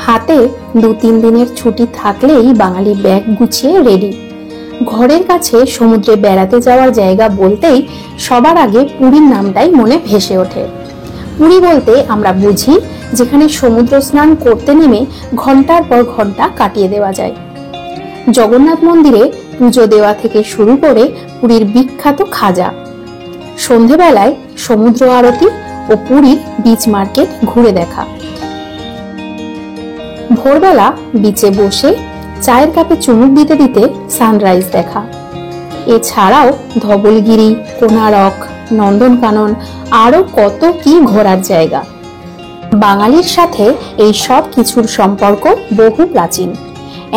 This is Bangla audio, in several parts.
হাতে 2-3 দিনের ছুটি থাকলেই বাঙালি ব্যাগ গুছিয়ে রেডি। ঘরের কাছে সমুদ্রে বেড়াতে যাওয়ার জায়গা বলতেই সবার আগে পুরীর নামটাই মনে ভেসে ওঠে। পুরী বলতে আমরা বুঝি যেখানে সমুদ্র স্নান করতে নেমে ঘন্টার পর ঘন্টা কাটিয়ে দেওয়া যায়। জগন্নাথ মন্দিরে পুজো দেওয়া থেকে শুরু করে পুরীর বিখ্যাত খাজা, সন্ধেবেলায় সমুদ্র আরতি ও পুরীর বিচ মার্কেট ঘুরে দেখা, ভোরবেলা বিচে বসে চায়ের কাপে চুমুক দিতে দিতে সানরাইজ দেখা। এছাড়াও ধবলগিরি, কোনারক, নন্দনকানন আরো কত কি ঘোরার জায়গা। বাঙালির সাথে এই সব কিছুর সম্পর্ক বহু প্রাচীন।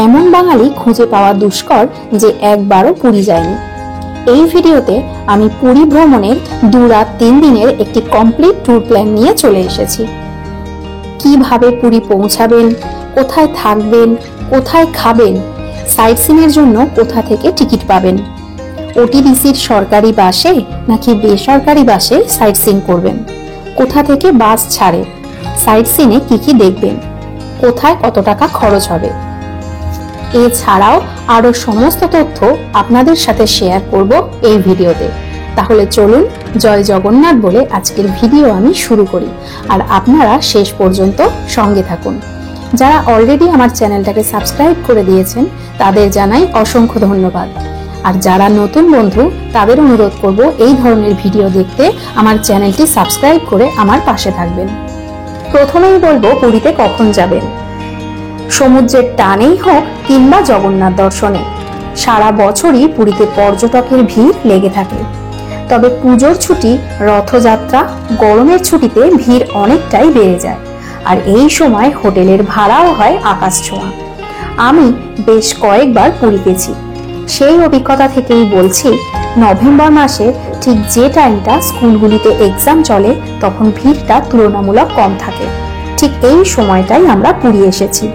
এমন বাঙালি খুঁজে পাওয়া দুষ্কর যে একবারও পুরী যায়নি। এই ভিডিওতে আমি পুরী ভ্রমণের 2 রাত 3 দিনের একটি কমপ্লিট ট্যুর প্ল্যান নিয়ে চলে এসেছি। কিভাবে পুরী পৌঁছাবেন, কোথায় থাকবেন, কোথায় খাবেন, সাইট সিনের জন্য কোথা থেকে টিকিট পাবেন, ওটিডিসির সরকারি বাসে নাকি বেসরকারি বাসে সাইট সিন করবেন, কোথা থেকে বাস ছাড়ে, সাইট সিনে কি কি দেখবেন, কোথায় কত টাকা খরচ হবে, এছাড়াও আরো সমস্ত তথ্য আপনাদের সাথে শেয়ার করব এই ভিডিওতে। তাহলে চলুন জয় জগন্নাথ বলে আজকের ভিডিও আমি শুরু করি, আর আপনারা শেষ পর্যন্ত সঙ্গে থাকুন। যারা অলরেডি আমার চ্যানেলটাকে সাবস্ক্রাইব করে দিয়েছেন তাদের জানাই অসংখ্য ধন্যবাদ, আর যারা নতুন বন্ধু তাদের অনুরোধ করব এই ধরনের ভিডিও দেখতে আমার চ্যানেলটি সাবস্ক্রাইব করে আমার পাশে থাকবেন। প্রথমেই বলবো পুরীতে কখন যাবেন। সমুদ্রের টানেই হোক কিংবা জগন্নাথ দর্শনে, সারা বছরই পুরীতে পর্যটকের ভিড় লেগে থাকে। তবে পুজোর ছুটি, রথযাত্রা, গরমের ছুটিতে ভিড় অনেকটাই বেড়ে যায়, আর এই সময় হোটেলের ভাড়াও হয় আকাশ ছোঁয়া। আমি বেশ কয়েকবার পুরী গেছি, সেই অভিজ্ঞতা থেকেই বলছি, নভেম্বর মাসে ঠিক যে টাইমটা স্কুলগুলিতে এক্সাম চলে তখন ভিড়টা তুলনামূলক কম থাকে। ঠিক এই সময়টাই আমরা পুরী এসেছি।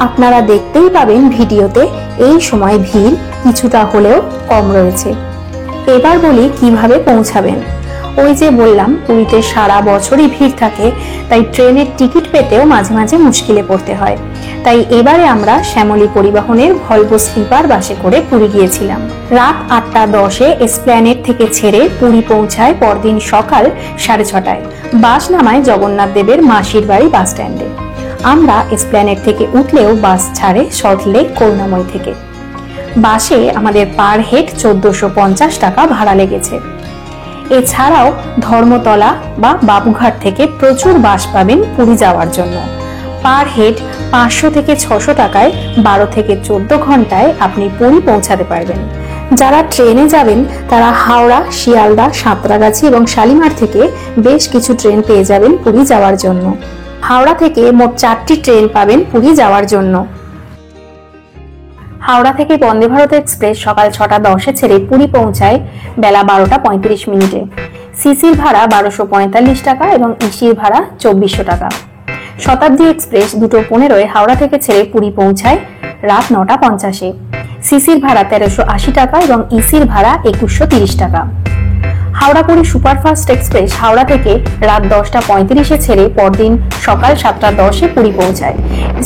আপনারা দেখতেই পাবেন ভিডিওতে এই সময় ভিড় কিছুটা হলেও কম রয়েছে। এবার বলি কিভাবে পৌঁছাবেন। ওই যে বললাম পুরীতে সারা বছরই ভিড় থাকে, তাই ট্রেনের টিকিট পেতেও মাঝে মাঝে মুশকিলে পড়তে হয়। তাই এবারে আমরা শ্যামলী পরিবহনের ভলভো স্লিপার বাসে করে পুরী গিয়েছিলাম। রাত 8:10-এ এসপ্ল্যানেড থেকে ছেড়ে পুরী পৌঁছায় পরদিন সকাল 6:30টায়। বাস নামায় জগন্নাথ দেবের মাসির বাড়ি বাস স্ট্যান্ডে। আমরা এসপ্ল্যানেড থেকে উঠলেও বাস ছাড়ে সল্টলেক করুণাময় থেকে। বাসে আমাদের পার হেড 1450 টাকা ভাড়া লেগেছে। এছাড়াও ধর্মতলা বা বাবুঘাট থেকে প্রচুর বাস পাবেন পুরী যাওয়ার জন্য। পার হেড 500 থেকে 600 টাকায় 12 থেকে 14 ঘন্টায় আপনি পুরী পৌঁছাতে পারবেন। যারা ট্রেনে যাবেন তারা হাওড়া, শিয়ালদা, সাঁতরাগাছি এবং শালিমার থেকে বেশ কিছু ট্রেন পেয়ে যাবেন পুরী যাওয়ার জন্য। হাওড়া থেকে মোট 4টি ট্রেন পাবেন পুরী যাওয়ার জন্য। হাওড়া থেকে বন্দে ভারত এক্সপ্রেস সকাল 6:10-এ ছেড়ে পুরী পৌঁছায় বেলা 12:35 সিসির ভাড়া 1245 টাকা এবং ইসির ভাড়া 2400 টাকা। শতাব্দী এক্সপ্রেস 2:15-এ হাওড়া থেকে ছেড়ে পুরী পৌঁছায় রাত 9:50-এ। সিসির ভাড়া 1380 টাকা এবং ইসির ভাড়া 2130 টাকা। হাওড়া পুরী সুপারফাস্ট এক্সপ্রেস হাওড়া থেকে রাত 10:35-এ ছেড়ে পরদিন সকাল 7:10-এ পুরী পৌঁছায়।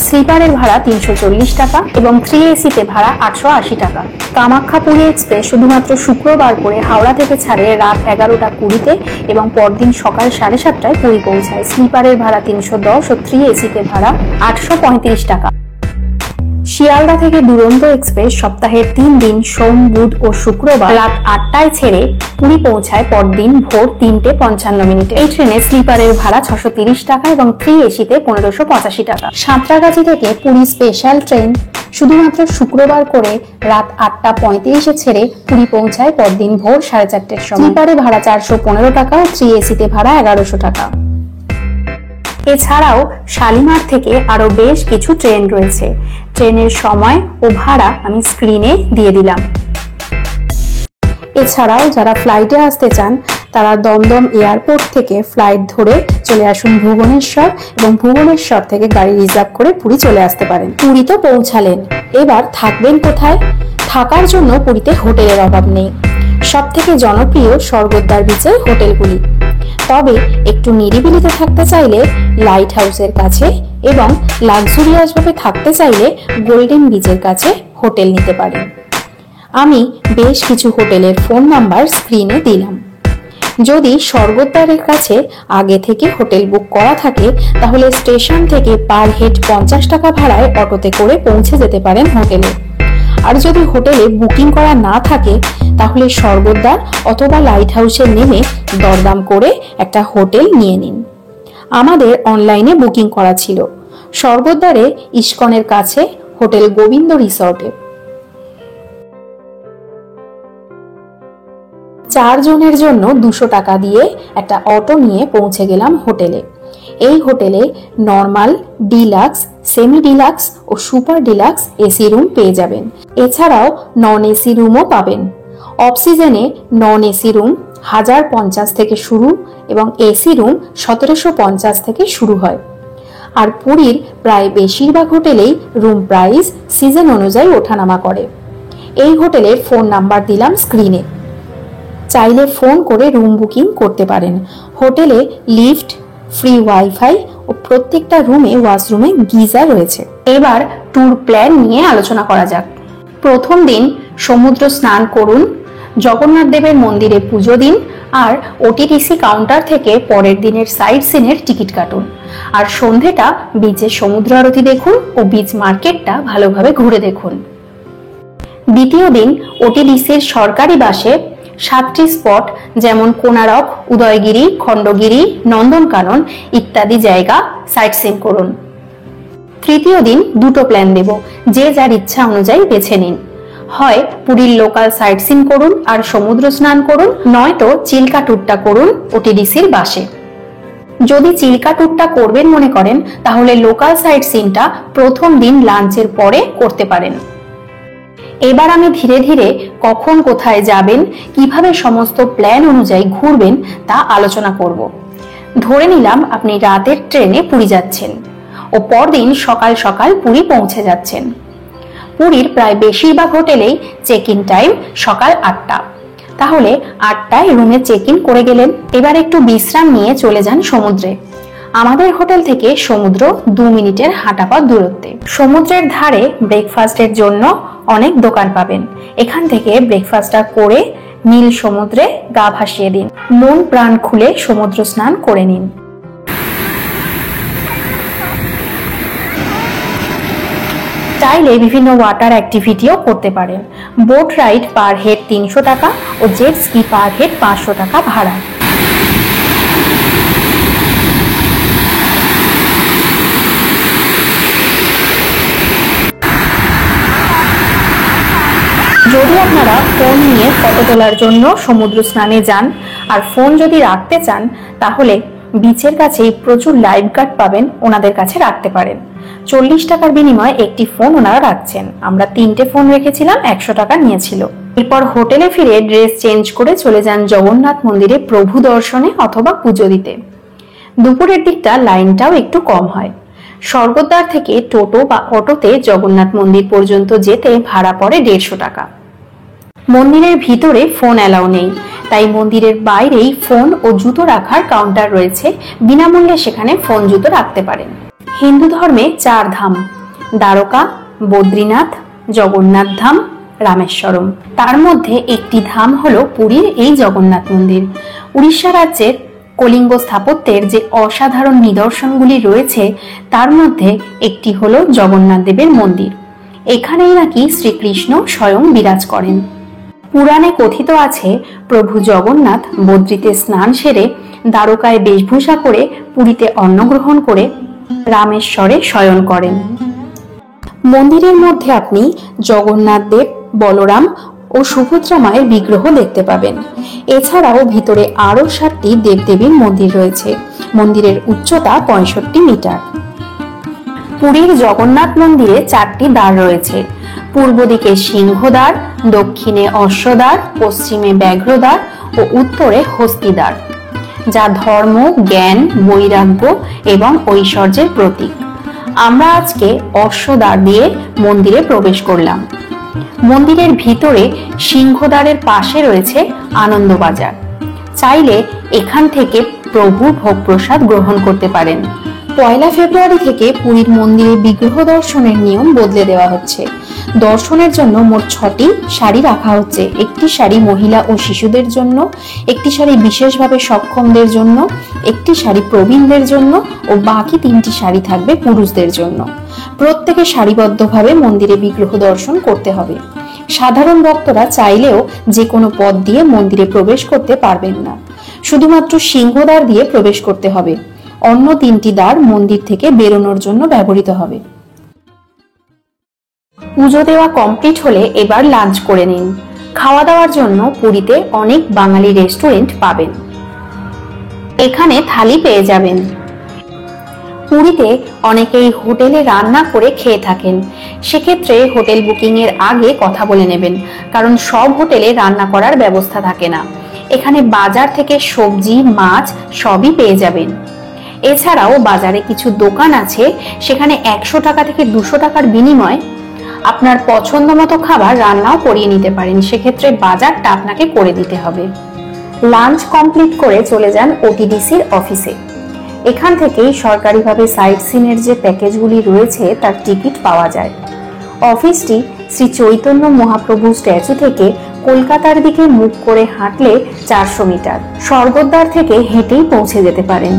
স্লিপারের ভাড়া 340 টাকা এবং 3AC-তে ভাড়া 880 টাকা। কামাখ্যা পুরী এক্সপ্রেস শুধুমাত্র শুক্রবার করে হাওড়া থেকে ছাড়ে রাত 11:20-তে এবং পরদিন সকাল 7:30টায় পুরী পৌঁছায়। স্লিপারের ভাড়া 310 ও 3AC-তে ভাড়া 835 টাকা। শিয়ালদা থেকে দুরন্ত এক্সপ্রেস সপ্তাহের 3 দিন সোম, বুধ ও শুক্রবার রাত 8টায় ছেড়ে পুরী পৌঁছায় পরদিন ভোর 3:55। এই ট্রেনে স্লিপারের ভাড়া 630 টাকা এবং 3AC-তে 1585 টাকা। সাঁতরাগাছি থেকে পুরী স্পেশাল ট্রেন শুধুমাত্র শুক্রবার করে রাত 8:35-এ ছেড়ে পুরী পৌঁছায় পরদিন ভোর 4:30-এর সময়। স্লিপারে ভাড়া 415 টাকা ও 3AC-তে ভাড়া 1100 টাকা। এছাড়াও শালিমার থেকে আরো বেশ কিছু ট্রেন রয়েছে। ট্রেনের সময় ও ভাড়া আমি স্ক্রিনে দিয়ে দিলাম। এছাড়াও যারা ফ্লাইটে আসতে চান তারা দমদম এয়ারপোর্ট থেকে ফ্লাইট ধরে চলে আসুন ভুবনেশ্বর, এবং ভুবনেশ্বর থেকে গাড়ি রিজার্ভ করে পুরী চলে আসতে পারেন। পুরী তো পৌঁছালেন, এবার থাকবেন কোথায়? থাকার জন্য পুরীতে হোটেলের অভাব নেই। সবথেকে জনপ্রিয় স্বর্গদ্বার বিচের হোটেলগুলি। তবে একটু নিরিবিলিতে থাকতে চাইলে লাইট হাউসের কাছে এবং লাক্সুরিয়াসভাবে থাকতে চাইলে গোল্ডেন বিচের কাছে হোটেল নিতে পারেন। আমি বেশ কিছু হোটেলের ফোন নাম্বার স্ক্রিনে দিলাম। যদি স্বর্গদ্বারের কাছে আগে থেকে হোটেল বুক করা থাকে তাহলে স্টেশন থেকে পার হেড 50 টাকা ভাড়ায় অটোতে করে পৌঁছে যেতে পারেন হোটেলে। আর যদি হোটেলে বুকিং করা না থাকে তাহলে স্বর্গদ্বার অথবা লাইট হাউসে নেমে দরদাম করে একটা হোটেল নিয়ে নিন। আমাদের অনলাইনে বুকিং করা ছিল স্বর্গদ্বারে ইস্কনের কাছে হোটেল গোবিন্দ রিসর্টে। 4 জনের জন্য 200 টাকা দিয়ে একটা অটো নিয়ে পৌঁছে গেলাম হোটেলে। এই হোটেলে নর্মাল, ডিলাক্স, সেমি ডিলাক্স ও সুপার ডিলাক্স এসি রুম পেয়ে যাবেন। এছাড়াও নন এসি রুমও পাবেন। অফ সিজনে নন এসি রুম 1050 থেকে শুরু এবং এসি রুম 1750 থেকে শুরু হয়। আর পুরীর প্রায় বেশিরভাগ হোটেলেই রুম প্রাইস সিজন অনুযায়ী ওঠানামা করে। এই হোটেলের ফোন নাম্বার দিলাম স্ক্রিনে, চাইলে ফোন করে রুম বুকিং করতে পারেন। হোটেলে লিফট, ফ্রি ওয়াইফাই ও প্রত্যেকটা রুমে ওয়াশরুমে গিজার রয়েছে। এবার ট্যুর প্ল্যান নিয়ে আলোচনা করা যাক। প্রথম দিন সমুদ্র স্নান করুন, জগন্নাথ দেবের মন্দিরে পুজো দিন আর ওটিটিসি কাউন্টার থেকে পরের দিনের সাইট সিনের টিকিট কাটুন। আর সন্ধেটা বিচের সমুদ্র আরতি দেখুন ও বিচ মার্কেটটা ভালোভাবে ঘুরে দেখুন। দ্বিতীয় দিন ওটিডিসির সরকারি বাসে 7টি স্পট যেমন কোনারক, উদয়গিরি, খণ্ডগিরি, নন্দনকানন ইত্যাদি জায়গা সাইট সিন করুন। তৃতীয় দিন দুটো প্ল্যান দেব, যে যার ইচ্ছা অনুযায়ী বেছে নিন। হয় পুরীর লোকাল সাইট সিন করুন আর সমুদ্র স্নান করুন, নয়তো চিল্কা ট্যুরটা করুন ওটিডিসির বাসে। যদি চিল্কা ট্যুরটা করবেন মনে করেন তাহলে লোকাল সাইট সিনটা প্রথম দিন লাঞ্চের পরে করতে পারেন। এবার আমি ধীরে ধীরে কখন কোথায় যাবেন, কিভাবে সমস্ত প্ল্যান অনুযায়ী ঘুরবেন তা আলোচনা করব। ধরে নিলাম আপনি রাতের ট্রেনে পুরী যাচ্ছেন ও পরদিন সকাল সকাল পুরী পৌঁছে যাচ্ছেন। পুরীর প্রায় বেশিরভাগ হোটেলেই চেক ইন টাইম সকাল 8টা, তাহলে 8টায় রুমে চেক ইন করে গেলেন। এবার একটু বিশ্রাম নিয়ে চলে যান সমুদ্রে। আমাদের হোটেল থেকে সমুদ্র 2 মিনিটের হাঁটা পথ দূরত্বে। সমুদ্রের ধারে ব্রেকফাস্টের জন্য অনেক দোকান পাবেন। এখান থেকে ব্রেকফাস্টটা করে নীল সমুদ্রে গা ভাসিয়ে দিন, মন প্রাণ খুলে সমুদ্র স্নান করে নিন। চাইলে বিভিন্ন ওয়াটার অ্যাক্টিভিটিও করতে পারেন। বোট রাইড পার হেড 300 টাকা ও জেট স্কি পার হেড 500 টাকা ভাড়া। যদি আপনারা ফোন নিয়ে ফটো তোলার জন্য সমুদ্র স্নানে যান আর ফোন যদি রাখতে চান তাহলে বিচের কাছেই প্রচুর লাইফ গার্ড পাবেন, ওনাদের কাছে রাখতে পারেন। 40 টাকার বিনিময়ে একটি ফোন ওনারা রাখছেন। আমরা 3টে ফোন রেখেছিলাম, 100 টাকা নিয়েছিল। এরপর হোটেলে ফিরে ড্রেস চেঞ্জ করে চলে যান জগন্নাথ মন্দিরে প্রভু দর্শনে অথবা পুজো দিতে। দুপুরের দিকটা লাইনটাও একটু কম হয়। স্বর্গদ্বার থেকে টোটো বা অটোতে জগন্নাথ মন্দির পর্যন্ত যেতে ভাড়া পড়ে 150 টাকা। মন্দিরের ভিতরে ফোন অ্যালাউ নেই, তাই মন্দিরের বাইরেই ফোন ও জুতো রাখার কাউন্টার রয়েছে, বিনামূল্যে সেখানে ফোন জুতো রাখতে পারেন। হিন্দু ধর্মে 4 ধাম, দ্বারকা, বদ্রীনাথ, জগন্নাথ ধাম, রামেশ্বরম। তার মধ্যে একটি ধাম হলো পুরীর এই জগন্নাথ মন্দির। উড়িষ্যা রাজ্যের কলিঙ্গ স্থাপত্যের যে অসাধারণ নিদর্শনগুলি রয়েছে তার মধ্যে একটি হলো জগন্নাথ দেবের মন্দির। এখানেই নাকি শ্রীকৃষ্ণ স্বয়ং বিরাজ করেন। পুরাণে কথিত আছে প্রভু জগন্নাথ বদ্রীতে স্নান সেরে দ্বারকায় বেশভূষা করে পুরীতে অন্নগ্রহণ করে রামেশ্বরে শয়ন করেন। মন্দিরের মধ্যে আপনি জগন্নাথ দেব, বলরাম ও সুভদ্রা মায়ের বিগ্রহ দেখতে পাবেন। এছাড়াও ভিতরে আরো 7টি দেবদেবীর মন্দির রয়েছে। মন্দিরের উচ্চতা 65 মিটার। পুরীর জগন্নাথ মন্দিরে 4টি দ্বার রয়েছে। পূর্ব দিকে সিংহদ্বার, দক্ষিণে অশ্বদ্বার, পশ্চিমে ব্যাঘ্রদ্বার ও উত্তরে হস্তিদ্বার, যা ধর্ম, জ্ঞান, বৈরাগ্য এবং ঐশ্বর্যের প্রতীক। আমরা আজকে অশ্বদ্বার দিয়ে মন্দিরে প্রবেশ করলাম। মন্দিরের ভিতরে সিংহদ্বারের পাশে রয়েছে আনন্দবাজার। চাইলে এখান থেকে প্রভু ভোগ প্রসাদ গ্রহণ করতে পারেন। পয়লা ফেব্রুয়ারি থেকে পুরীর মন্দিরে বিগ্রহ দর্শনের নিয়ম বদলে দেওয়া হচ্ছে। দর্শনের জন্য মোট 6টি শাড়ি রাখা হচ্ছে। একটি শাড়ি মহিলা ও শিশুদের জন্য, একটি শাড়ি বিশেষভাবে সক্ষমদের জন্য, একটি শাড়ি প্রবীণদের জন্য ও বাকি 3টি শাড়ি থাকবে পুরুষদের জন্য। প্রত্যেকে সারিবদ্ধভাবে মন্দিরে বিগ্রহ দর্শন করতে হবে। সাধারণ ভক্তরা চাইলেও যে কোনো পথ দিয়ে মন্দিরে প্রবেশ করতে পারবেন না, শুধুমাত্র সিংহদ্বার দিয়ে প্রবেশ করতে হবে। অন্য 3টি দ্বার মন্দির থেকে বেরোনোর জন্য ব্যবহৃত হবে। পুজো দেওয়া কমপ্লিট হলে এবার লাঞ্চ করে নিন। খাওয়া দাওয়ার জন্য পুরীতে অনেক বাঙালি রেস্টুরেন্ট পাবেন, এখানে থালি পেয়ে যাবেন। পুরীতে অনেকেই হোটেলে রান্না করে খেয়ে থাকেন, সেক্ষেত্রে হোটেল বুকিং এর আগে কথা বলে নেবেন, কারণ সব হোটেলে রান্না করার ব্যবস্থা থাকে না। এখানে বাজার থেকে সবজি, মাছ সবই পেয়ে যাবেন। এছাড়াও বাজারে কিছু দোকান আছে, সেখানে 100 টাকা থেকে 200 টাকার বিনিময়ে আপনার পছন্দ মতো খাবার রান্নাও করিয়ে নিতে পারেন, সেক্ষেত্রে বাজারটা আপনাকে করে দিতে হবে। লাঞ্চ কমপ্লিট করে চলে যান ওটিডিসির অফিসে। এখান থেকেই সরকারিভাবে সাইট সিনের যে প্যাকেজগুলি রয়েছে তার টিকিট পাওয়া যায়। অফিসটি শ্রী চৈতন্য মহাপ্রভু স্ট্যাচু থেকে কলকাতার দিকে মুখ করে হাঁটলে 400 মিটার, স্বর্গদ্বার থেকে হেঁটেই পৌঁছে যেতে পারেন।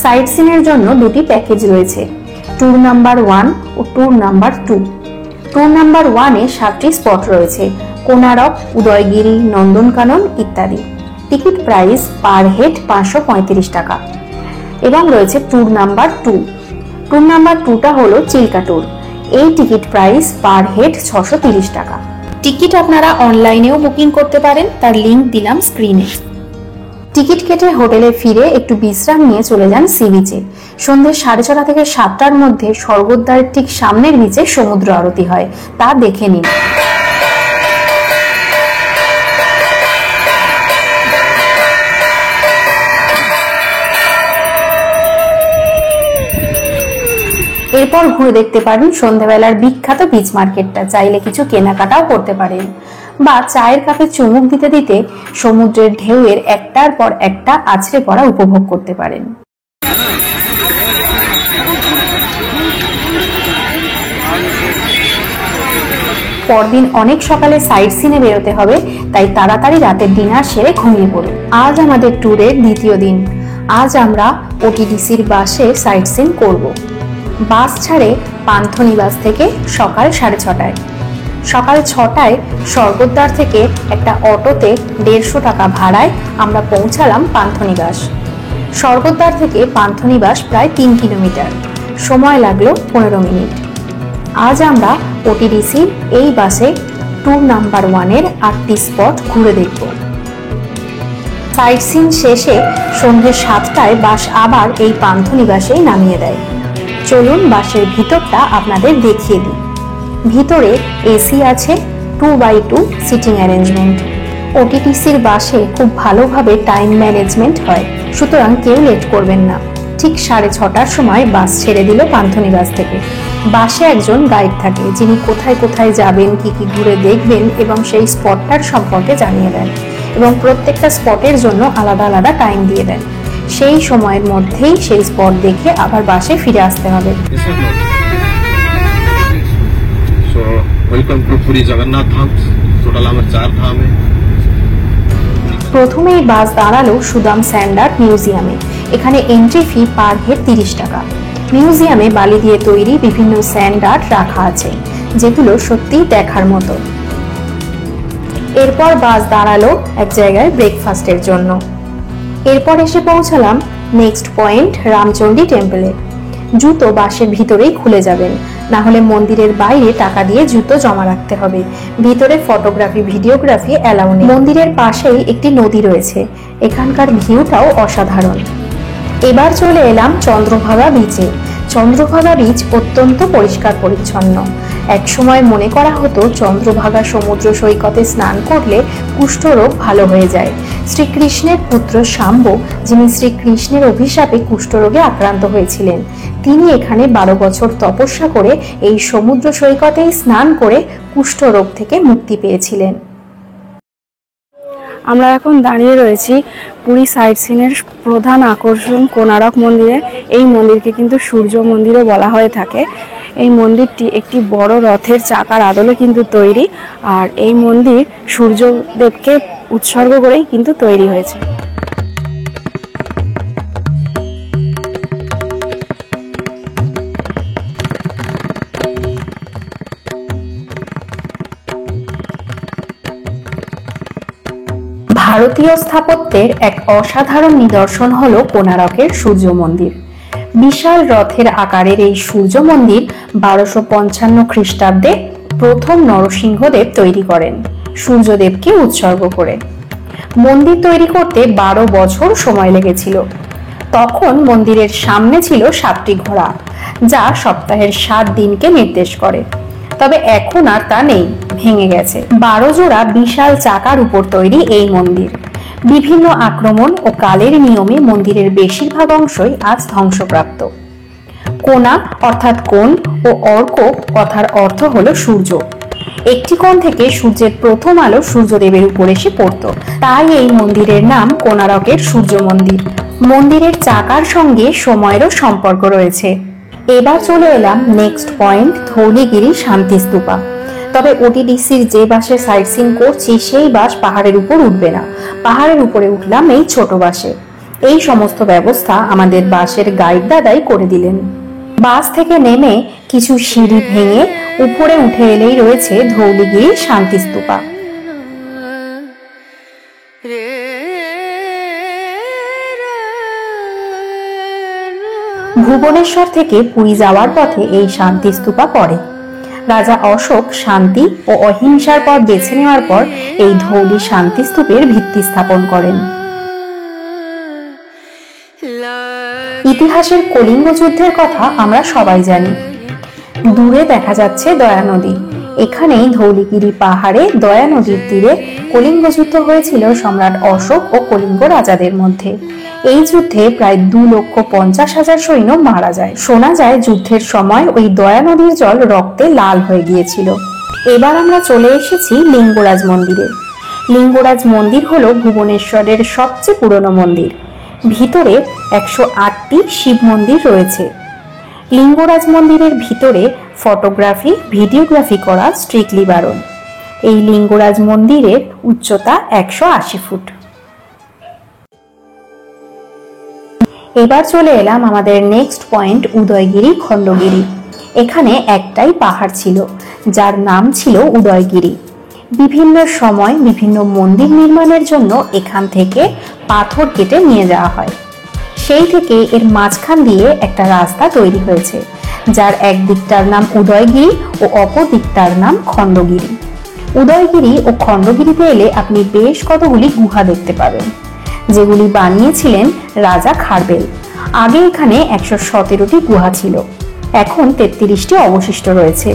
সাইট সিনের জন্য 2টি প্যাকেজ রয়েছে, ট্যুর নাম্বার 1 ও ট্যুর নাম্বার 2। ট্যুর নাম্বার 1 এ 7টি স্পট রয়েছে, কোনারক, উদয়গিরি, নন্দনকানন ইত্যাদি। টিকিট প্রাইস পার হেড 535 টাকা। এবং রয়েছে ট্যুর নাম্বার 2। ট্যুর নাম্বার 2টা হলো চিল্কা ট্যুর। এই টিকিট প্রাইস পার হেড 630 টাকা। টিকিট আপনারা অনলাইনেও বুকিং করতে পারেন, তার লিংক দিলাম স্ক্রিনে। টিকিট কেটে হোটেলে ফিরে একটু বিশ্রাম নিয়ে চলে যান সি বিচে। সন্ধ্যে 6:30 থেকে 7টার মধ্যে স্বর্গদ্বারের ঠিক সামনের বিচে সমুদ্র আরতি হয়, তা দেখে নিন। এরপর ঘুরে দেখতে পারেন সন্ধ্যাবেলার বিখ্যাত বিচ মার্কেটটা, চাইলে কিছু কেনাকাটাও করতে পারেন, বা চায়ের কাপে চুমুক দিতে দিতে সমুদ্রের ঢেউয়ের একটার পর একটা আছড়ে পড়া উপভোগ করতে পারেন। পরদিন অনেক সকালে সাইট সিনে বেরোতে হবে, তাই তাড়াতাড়ি রাতের ডিনার সেরে ঘুমিয়ে পড়ুন। আজ আমাদের ট্যুরের দ্বিতীয় দিন। আজ আমরা ওটিডিসির বাসে সাইট সিন করব। বাস ছাড়ে পান্থনিবাস থেকে সকাল 6:30টায়। সকাল 6টায় স্বর্গদ্বার থেকে একটা অটোতে 150 টাকা ভাড়ায় আমরা পৌঁছালাম পান্থনিবাস। স্বর্গদ্বার থেকে পান্থনিবাস প্রায় 3 কিলোমিটার, সময় লাগলো 15 মিনিট। আজ আমরা ওটিডিসির এই বাসে ট্যুর নাম্বার 1 এর 8টি স্পট ঘুরে দেখব। সাইট সিন শেষে সন্ধ্যে 7টায় বাস আবার এই পান্থনিবাসেই নামিয়ে দেয়। চলুন বাসের ভিতরটা আপনাদের দেখিয়ে দিই। ভিতরে এসি আছে, 2x2 সিটিং অ্যারেঞ্জমেন্ট। ওটিডিসির বাসে খুব ভালোভাবে টাইম ম্যানেজমেন্ট হয়, সুতরাং কেউ লেট করবেন না। ঠিক 6:30টার সময় বাস ছেড়ে দিল পান্থনিবাস থেকে। বাসে একজন গাইড থাকে, যিনি কোথায় কোথায় যাবেন, কি কি ঘুরে দেখবেন এবং সেই স্পটটার সম্পর্কে জানিয়ে দেন, এবং প্রত্যেকটা স্পটের জন্য আলাদা আলাদা টাইম দিয়ে দেন। সেই সময়ের মধ্যেই সেই স্পট দেখে আবার বাসে ফিরে আসতে হবে। প্রথমেই বাস দাঁড়ালো সুদাম স্যান্ডার মিউজিয়ামে। এখানে এন্ট্রি ফি পার হেড 30 টাকা। মিউজিয়ামে বালি দিয়ে তৈরি বিভিন্ন স্যান্ড আর্ট রাখা আছে, যেগুলো সত্যিই দেখার মতো। এরপর বাস দাঁড়ালো এক জায়গায় ব্রেকফাস্টের জন্য। এরপর এসে পৌঁছালাম নেক্সট পয়েন্ট রামচণ্ডী টেম্পলে। জুতো বাসের ভিতরেই খুলে যাবেন, না হলে মন্দিরের বাইরে টাকা দিয়ে জুতো জমা রাখতে হবে। ভিতরে ফটোগ্রাফি, ভিডিওগ্রাফি অ্যালাউ নেই। মন্দিরের পাশেই একটি নদী রয়েছে, এখানকার ভিউটাও অসাধারণ। এবার চলে এলাম চন্দ্রভাগা বিচে। চন্দ্রভাগা বিচ অত্যন্ত পরিষ্কার পরিচ্ছন্ন। একসময় মনে করা হতো চন্দ্রভাগা সমুদ্র সৈকতে স্নান করলে কুষ্ঠরোগ ভালো হয়ে যায়। শ্রীকৃষ্ণের পুত্র শাম্ব, যিনি শ্রীকৃষ্ণের অভিশাপে কুষ্ঠরোগে আক্রান্ত হয়েছিলেন, তিনি এখানে 12 বছর তপস্যা করে এই সমুদ্র সৈকতেই স্নান করে কুষ্ঠরোগ থেকে মুক্তি পেয়েছিলেন। আমরা এখন দাঁড়িয়ে রয়েছি পুরী সাইট সিনের প্রধান আকর্ষণ কোণারক মন্দিরে। এই মন্দিরকে কিন্তু সূর্য মন্দিরও বলা হয়ে থাকে। এই মন্দিরটি একটি বড় রথের চাকার আদলে কিন্তু তৈরি, আর এই মন্দির সূর্যদেবকে উৎসর্গ করেই কিন্তু তৈরি হয়েছে। ভারতীয় স্থাপত্যের এক অসাধারণ নিদর্শন হলো কোণারকের সূর্য মন্দির। বিশাল রথের আকারের এই সূর্য মন্দির 1255 খ্রিস্টাব্দে প্রথম নরসিংহদেব তৈরি করেন সূর্যদেবকে উৎসর্গ করে। মন্দির তৈরি করতে 12 বছর সময় লেগেছিল। তখন মন্দিরের সামনে ছিল 7টি ঘোড়া, যা সপ্তাহের 7 দিনকে নির্দেশ করে। তবে এখন আর তা নেই, ভেঙে গেছে। 12 জোড়া বিশাল চাকার উপর তৈরি এই মন্দির। বিভিন্ন আক্রমণ ও কালের নিয়মে মন্দিরের বেশিরভাগ অংশই আজ ধ্বংসপ্রাপ্ত। কোণা অর্থাৎ কোণ ও অর্ক কথার অর্থ হলো সূর্য। একটি কোণ থেকে সূর্যের প্রথম আলো সূর্যদেবের উপর এসে পড়তো, তাই এই মন্দিরের নাম কোণারকের সূর্য মন্দির। মন্দিরের চাকার সঙ্গে সময়েরও সম্পর্ক রয়েছে। এবার চলে এলাম নেক্সট পয়েন্ট, ধৌলিগিরি শান্তিস্তূপা। তবে ওটিডিসির যে বাসে সাইট সিন করছি সেই বাস পাহাড়ের উপর উঠবে না, পাহাড়ের উপরে উঠলাম এই ছোট বাসে। এই সমস্ত ব্যবস্থা আমাদের বাসের গাইড দাদাই করে দিলেন। বাস থেকে নেমে কিছু সিঁড়ি ভেঙে উপরে উঠে এলেই রয়েছে ধৌলিগিরি শান্তিস্তূপা। ভুবনেশ্বর থেকে পুরী যাওয়ার পথে এই শান্তিস্তূপা পড়ে। রাজা অশোক শান্তি ও অহিংসার পথ বেছে নেওয়ার পর এই ধৌলি শান্তিস্তূপের ভিত্তি স্থাপন করেন। ইতিহাসের কলিঙ্গ যুদ্ধের কথা আমরা সবাই জানি। দূরে দেখা যাচ্ছে দয়া নদী। এখানেই ধৌলিগিরি পাহাড়ে দয়া নদীর তীরে কলিঙ্গ যুদ্ধ হয়েছিল সম্রাট অশোক ও কলিঙ্গ রাজাদের মধ্যে। এই যুদ্ধে প্রায় 2,50,000 সৈন্য মারা যায়। শোনা যায় যুদ্ধের সময় ওই দয়া নদীর জল রক্তে লাল হয়ে গিয়েছিল। এবার আমরা চলে এসেছি লিঙ্গরাজ মন্দিরে। লিঙ্গরাজ মন্দির হলো ভুবনেশ্বরের সবচেয়ে পুরনো মন্দির। ভিতরে 108টি শিব মন্দির রয়েছে। লিঙ্গরাজ মন্দিরের ভিতরে ফটোগ্রাফি, ভিডিওগ্রাফি করা স্ট্রিক্টলি বারণ। এই লিঙ্গরাজ মন্দিরের উচ্চতা 180 ফুট। এবার চলে এলাম আমাদের নেক্সট পয়েন্ট, উদয়গিরি খণ্ডগিরি। এখানে একটাই পাহাড় ছিল, যার নাম ছিল উদয়গিরি। বিভিন্ন সময় বিভিন্ন মন্দির নির্মাণের জন্য এখান থেকে পাথর কেটে নিয়ে যাওয়া হয়। সেই থেকে এর মাঝখান দিয়ে একটা রাস্তা তৈরি হয়েছে, যার এক দিকটার নাম উদয়গিরি ও অপর দিকটার নাম খণ্ডগিরি। উদয়গিরি ও খণ্ডগিরিতে এলে আপনি বেশ কতগুলি গুহা দেখতে পাবেন, যেগুলি বানিয়েছিলেন রাজা খারবেল। আগে এখানে 117টি গুহা ছিল, এখন 33টি অবশিষ্ট রয়েছে।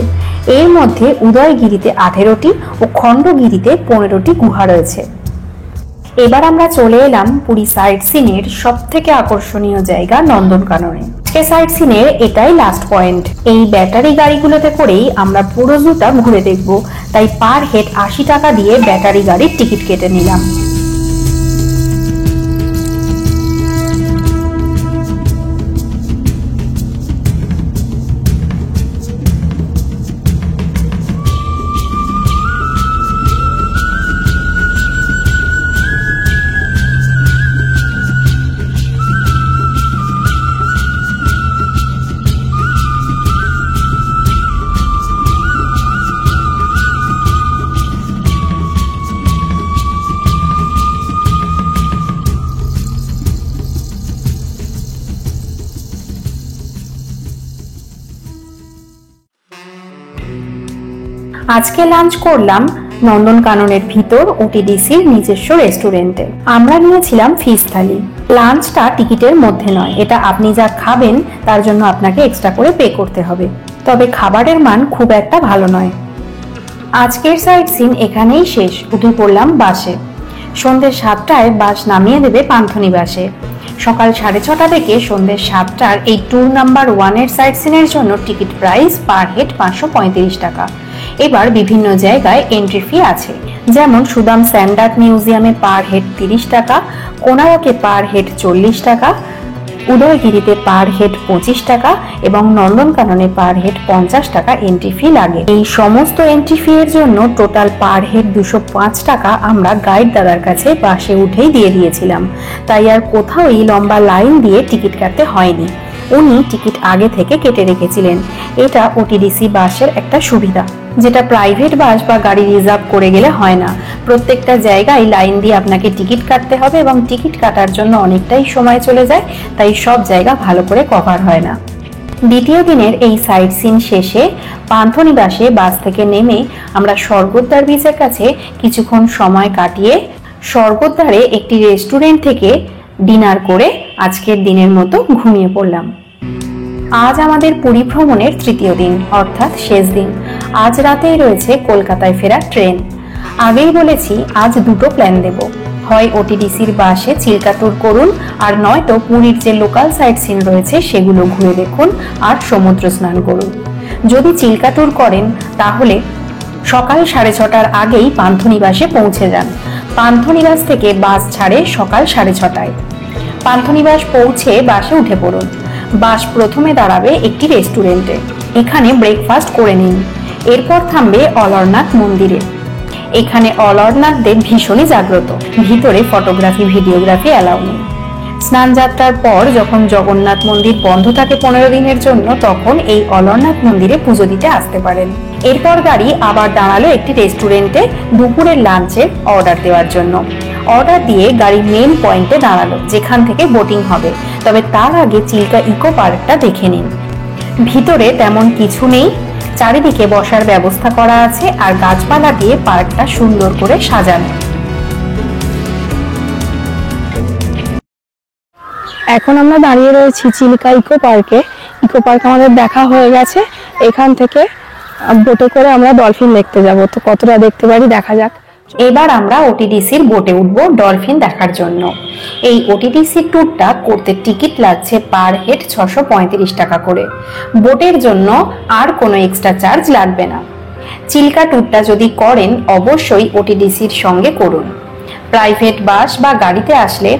এর মধ্যে উদয়গিরিতে 18টি ও খণ্ডগিরিতে 15টি গুহা রয়েছে। এবার আমরা চলে এলাম পুরী সাইট সিনের সব থেকে আকর্ষণীয় জায়গা নন্দনকাননে। এই সাইট সিনের এটাই লাস্ট পয়েন্ট। এই ব্যাটারি গাড়িগুলোতে করেই আমরা পুরো জুটা ঘুরে দেখব, তাই পার হেড 80 টাকা দিয়ে ব্যাটারি গাড়ির টিকিট কেটে নিলাম। আজকে লাঞ্চ করলাম নন্দনকাননের ভিতর ওটিডিসির নিজস্ব রেস্টুরেন্টে। আমরা নিয়েছিলাম ফিশ থালি। লাঞ্চটা টিকিটের মধ্যে নয়, এটা আপনি যা খাবেন তার জন্য আপনাকে এক্সট্রা করে পে করতে হবে। তবে খাবারের মান খুব একটা ভালো নয়। আজকের সাইট সিন এখানেই শেষ। উঠে পড়লাম বাসে। সন্ধ্যে 7টায় বাস নামিয়ে দেবে পান্থনিবাসে। সকাল 6:30 থেকে সন্ধ্যে 7টার এই ট্যুর নাম্বার 1 এর সাইট সিনের জন্য টিকিট প্রাইস পার হেড 535 টাকা। এবার বিভিন্ন জায়গায় এন্ট্রি ফি আছে, যেমন সুদাম স্যান্ডার্ড মিউজিয়ামে পার হেড 30 টাকা, কোনারকে পার হেড 40 টাকা, উদয়গিরিতে পার হেড 25 টাকা এবং নন্দনকাননে পার হেড 50 টাকা এন্ট্রি ফি লাগে। এই সমস্ত এন্ট্রি ফি এর জন্য টোটাল পার হেড 205 টাকা আমরা গাইড দাদার কাছে বাসে উঠেই দিয়ে দিয়েছিলাম, তাই আর কোথাও এই লম্বা লাইন দিয়ে টিকিট কাটতে হয়নি। উনি টিকিট আগে থেকে কেটে রেখেছিলেন। এটা ওটিডিসি বাসের একটা সুবিধা, যেটা প্রাইভেট বাস বা গাড়ি রিজার্ভ করে গেলে হয় না। প্রত্যেকটা জায়গায় লাইন দিয়ে আপনাকে টিকিট কাটতে হবে এবং টিকিট কাটার জন্য অনেকটাই সময় চলে যায়, তাই সব জায়গা ভালো করে কভার হয় না। দ্বিতীয় দিনের এই সাইট সিন শেষে পান্থনিবাসে বাস থেকে নেমে আমরা স্বর্গদ্বার বিচের কাছে কিছুক্ষণ সময় কাটিয়ে স্বর্গদ্বারে একটি রেস্টুরেন্ট থেকে ডিনার করে আজকের দিনের মতো ঘুমিয়ে পড়লাম। আজ আমাদের পুরী ভ্রমণের তৃতীয় দিন, অর্থাৎ শেষ দিন। আজ রাতেই রয়েছে কলকাতায় ফেরার ট্রেন। আগেই বলেছি আজ দুটো প্ল্যান দেব, হয় ওটিডিসির বাসে চিল্কা ট্যুর করুন, আর নয়তো পুরীর যে লোকাল সাইট সিন রয়েছে সেগুলো ঘুরে দেখুন আর সমুদ্র স্নান করুন। যদি চিল্কা ট্যুর করেন তাহলে সকাল 6:30টার আগেই পান্থনিবাসে পৌঁছে যান। পান্থনিবাস থেকে বাস ছাড়ে সকাল 6:30টায়। পান্থনিবাস পৌঁছে বাসে উঠে পড়ুন। বাস প্রথমে দাঁড়াবে একটি রেস্টুরেন্টে, এখানে ব্রেকফাস্ট করে নিন। এরপর থামবে অলরনাথ মন্দিরে। এখানে অলরনাথ দেব ভীষণই জাগ্রত, ভিতরে ফটোগ্রাফি ভিডিওগ্রাফি অ্যালাউ নেই। স্নান যাত্রার পর যখন জগন্নাথ মন্দির বন্ধ থাকে 15 দিনের জন্য, তখন এই অলরনাথ মন্দিরে পুজো দিতে আসতে পারেন। এরপর গাড়ি আবার দাঁড়ালো একটি রেস্টুরেন্টে দুপুরের লাঞ্চের অর্ডার দেওয়ার জন্য। অর্ডার দিয়ে গাড়ি মেন পয়েন্টে দাঁড়ালো, যেখান থেকে বোটিং হবে। তবে তার আগে চিল্কা ইকো পার্কটা দেখে নিন। ভিতরে তেমন কিছু নেই, চারিদিকে বসার ব্যবস্থা করা আছে আর গাছপালা দিয়ে পার্কটা সুন্দর করে সাজানো। এখন আমরা দাঁড়িয়ে রয়েছি চিল্কা ইকো পার্কে। ইকো পার্ক আমাদের দেখা হয়ে গেছে। এখান থেকে বোটে করে আমরা ডলফিন দেখতে যাব, তো কতটা দেখতে পারি দেখা যাক। এবার আমরা ওটিডিসির বোটে উঠবো ডলফিন দেখার জন্য। এই ওটিডিসির ট্যুরটা করতে টিকিট লাগছে পার হেড 635 টাকা করে। বোটের জন্য আর কোনো এক্সট্রা চার্জ লাগবে না। চিল্কা ট্যুরটা যদি করেন অবশ্যই ওটিডিসির সঙ্গে করুন। প্রাইভেট বাস বা গাড়িতে আসলে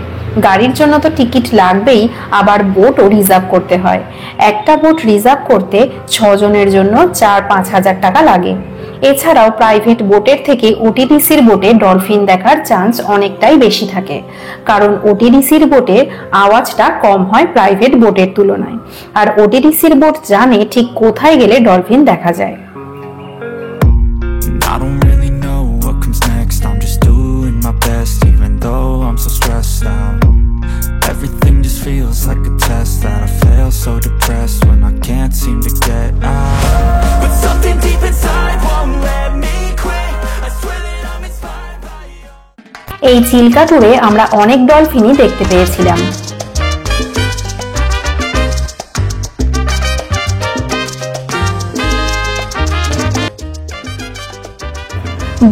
গাড়ির জন্য তো টিকিট লাগবেই, আবার বোটও রিজার্ভ করতে হয়। একটা বোট রিজার্ভ করতে 6 জনের জন্য 4-5 হাজার টাকা লাগে। এছাড়াও প্রাইভেট বোটের থেকে ওটিডিসির বোটে ডলফিন দেখার চান্স অনেকটাই বেশি থাকে, কারণ ওটিডিসির বোটে আওয়াজটা কম হয় প্রাইভেট বোটের তুলনায়। আর ওটিডিসির বোট জানে ঠিক কোথায় গেলে ডলফিন দেখা যায়। I don't really know what comes next. I'm just doing my best, even though I'm so stressed out. Everything just feels like a test that I fail, so depressed when I can't seem to get out. But something deep inside won't let me quit. I swear that I'm inspired by you. এই চিল্কা ট্যুরে আমরা অনেক ডলফিনই দেখতে পেয়েছিলাম।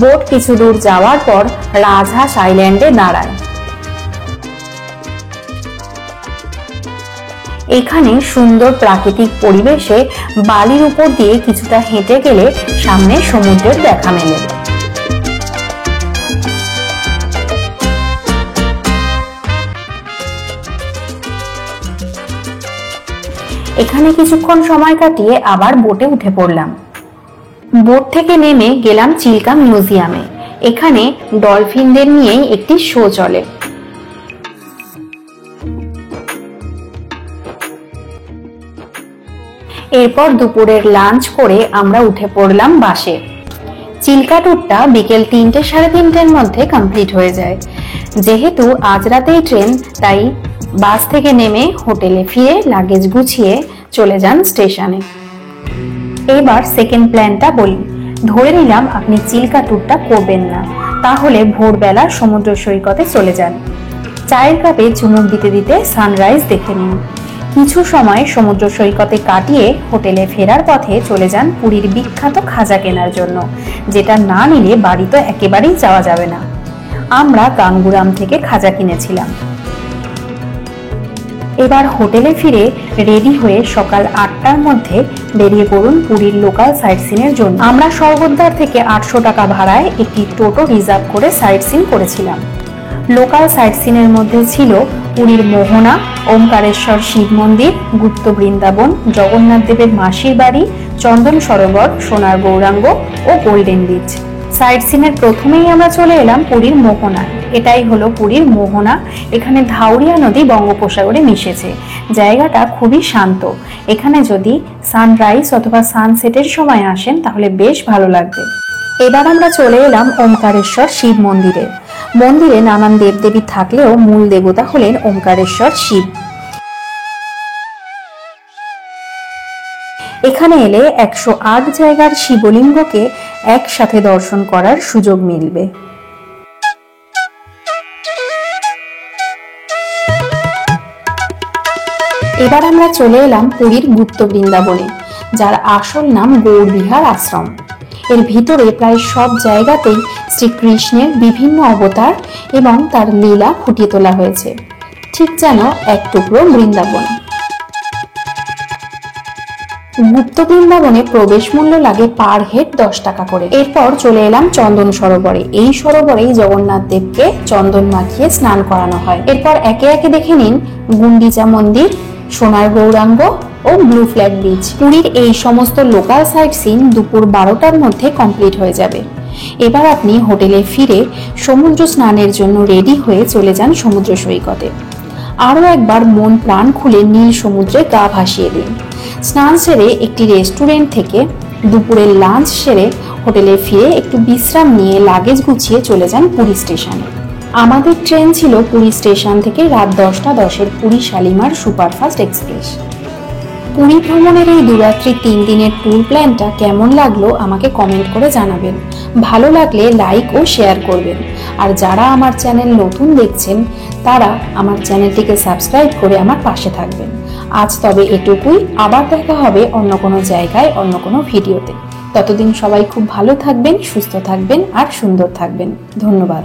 বোট কিছু দূর যাওয়ার পর রাজহাঁস আইল্যান্ডে দাঁড়ায়। এখানে সুন্দর প্রাকৃতিক পরিবেশে বালির উপর দিয়ে কিছুটা হেঁটে গেলে সামনে সমুদ্রের দেখা মেলে। এখানে কিছুক্ষণ সময় কাটিয়ে আবার বোটে উঠে পড়লাম। বোট থেকে নেমে গেলাম চিল্কা মিউজিয়ামে। এখানে ডলফিনদের নিয়েই একটি শো চলে। এরপর দুপুরের লাঞ্চ করে আমরা উঠে পড়লাম বাসে। চিল্কা ট্যুরটা বিকেল 3-3:30 মধ্যে কমপ্লিট হয়ে যায়। যেহেতু আজ রাতেই ট্রেন, তাই বাস থেকে নেমে হোটেলে ফিরে লাগেজ গুছিয়ে চলে যান স্টেশনে। এবার সেকেন্ড প্ল্যানটা বলি। ধরে নিলাম আপনি চিল্কা ট্যুরটা করবেন না, তাহলে ভোরবেলা সমুদ্র সৈকতে চলে যান। চায়ের কাপে চুমুক দিতে দিতে সানরাইজ দেখে নিন। কিছু সময় সমুদ্র সৈকতে কাটিয়ে হোটেলে ফেরার পথে চলে যান পুরীর বিখ্যাত খাজা কেনার জন্য, যেটা না নিলে বাড়ি তো একেবারেই যাওয়া যাবে না। আমরা গাঙ্গুরাম থেকে খাজা কিনেছিলাম। এবার হোটেলে ফিরে রেডি হয়ে সকাল 8টার মধ্যে বেরিয়ে পড়ুন পুরীর লোকাল সাইট সিনের জন্য। আমরা স্বর্গদ্বার থেকে 800 টাকা ভাড়ায় একটি টোটো রিজার্ভ করে সাইট সিন করেছিলাম। লোকাল সাইট সিনের মধ্যে ছিল পুরীর মোহনা, ওমকারেশ্বর শিব মন্দির, গুপ্ত বৃন্দাবন, জগন্নাথ দেবের মাসির বাড়ি, চন্দন সরোবর, সোনার গৌরাঙ্গ ও গোল্ডেন বিচ। সাইট সিনের প্রথমেই আমরা চলে এলাম পুরীর মোহনায়। এটাই হলো পুরীর মোহনা। এখানে ধাউরিয়া নদী বঙ্গোপসাগরে মিশেছে। জায়গাটা খুবই শান্ত। এখানে যদি সানরাইজ অথবা সানসেটের সময় আসেন তাহলে বেশ ভালো লাগবে। এবার আমরা চলে এলাম ওমকারেশ্বর শিব মন্দিরে। মন্দিরে নানান দেবদেবী থাকলেও মূল দেবতা হলেন ওমকারেশ্বর শিব। এখানে এলে 108 জায়গার শিবলিঙ্গকে একসাথে দর্শন করার সুযোগ মিলবে। এবার আমরা চলে এলাম পুরীর গুপ্ত বৃন্দাবনে, যার আসল নাম গৌরবিহার আশ্রম। এর ভিতরে প্রায় সব জায়গাতেই শ্রীকৃষ্ণের বিভিন্ন অবতার এবং তার লীলা ফুটিয়ে তোলা হয়েছে, ঠিক যেন এক টুকরো বৃন্দাবন। গুপ্ত বৃন্দাবনে প্রবেশ মূল্য লাগে পার হেড 10 টাকা করে। এরপর চলে এলাম চন্দন সরোবরে। এই সরোবরেই জগন্নাথ দেবকে চন্দন মাখিয়ে স্নান করানো হয়। এরপর একে একে দেখে নিন গুন্ডিচা মন্দির, সোনার গৌরাঙ্গ ও ব্লু ফ্ল্যাগ বিচ। পুরীর এই সমস্ত লোকাল সাইট সিন দুপুর 12টার মধ্যে কমপ্লিট হয়ে যাবে। এবার আপনি হোটেলে ফিরে সমুদ্র স্নানের জন্য রেডি হয়ে চলে যান সমুদ্র সৈকতে। আরও একবার মন প্রাণ খুলে নীল সমুদ্রে গা ভাসিয়ে দিন। স্নান সেরে একটি রেস্টুরেন্ট থেকে দুপুরের লাঞ্চ সেরে হোটেলে ফিরে একটু বিশ্রাম নিয়ে লাগেজ গুছিয়ে চলে যান পুরী স্টেশনে। আমাদের ট্রেন ছিল পুরী স্টেশন থেকে রাত 10টা 10-এর পুরী শালিমার সুপারফাস্ট এক্সপ্রেস। পুরী ভ্রমণের এই 2 রাত্রি 3 দিনের ট্যুর প্ল্যানটা কেমন লাগলো আমাকে কমেন্ট করে জানাবেন। ভালো লাগলে লাইক ও শেয়ার করবেন। আর যারা আমার চ্যানেল নতুন দেখছেন তারা আমার চ্যানেলটিকে সাবস্ক্রাইব করে আমার পাশে থাকবেন। আজ তবে এটুকুই। আবার দেখা হবে অন্য কোনো জায়গায় অন্য কোনো ভিডিওতে। ততদিন সবাই খুব ভালো থাকবেন, সুস্থ থাকবেন আর সুন্দর থাকবেন। ধন্যবাদ।